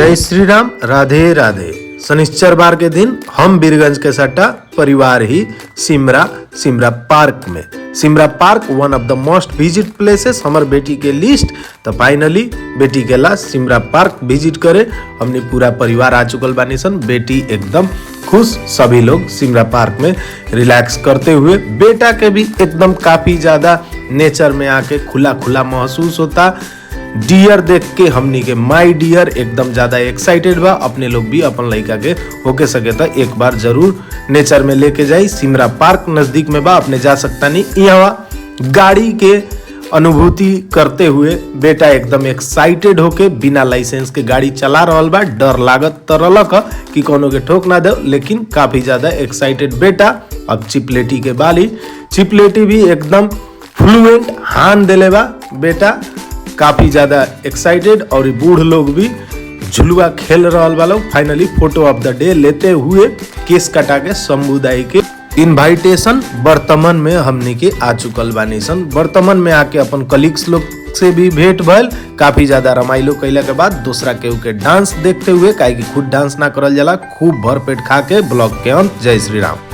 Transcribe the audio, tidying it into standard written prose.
जय श्री राम, राधे राधे। शनिश्चर बार के दिन हम बीरगंज के सट्टा परिवार ही सिमरा पार्क में। Simra park one of the most visit places हमार बेटी के लिस्ट। तो फाइनली बेटी के ला सिमरा पार्क विजिट करे हमने पूरा परिवार आ चुकल बानी सन। बेटी एकदम खुश, सभी लोग सिमरा पार्क में रिलैक्स करते हुए। बेटा के भी एकदम काफी ज्यादा नेचर में आके खुला खुला महसूस होता। डियर देख के हमनी के माई डियर एकदम ज्यादा एक्साइटेड बा। अपने लोग भी अपन लड़का के होके सके तो एक बार जरूर नेचर में लेके जाई। सिमरा पार्क नजदीक में बा, अपने जा सकता नहीं। यहाँ गाड़ी के अनुभूति करते हुए बेटा एकदम एक्साइटेड होके बिना लाइसेंस के गाड़ी चला रहल बा। डर लागत तो रहलक कि कोनो के ठोक ना दे, लेकिन काफी ज्यादा एक्साइटेड बेटा। अब चिपलेटी के बाली, चिपलेटी भी एकदम फ्लुएंट हान देले बा बेटा, काफी ज्यादा एक्साइटेड। और बूढ़ लोग भी झुलुआ खेल रहल बा लोग। Finally photo of the day लेते हुए केस कटा के समुदाय के इनवाइटेशन बर्तमान में हमने के आ चुकल बानी सन। बर्तमान में आके अपन कलीग्स लोग से भी भेंट भइल। काफी ज्यादा रमाइलो कैला के बाद दूसरा केहू के डांस देखते हुए, काहे कि खुद डांस ना करल जाला, खूब भर पेट खा के ब्लॉग के अंत। जय श्री राम।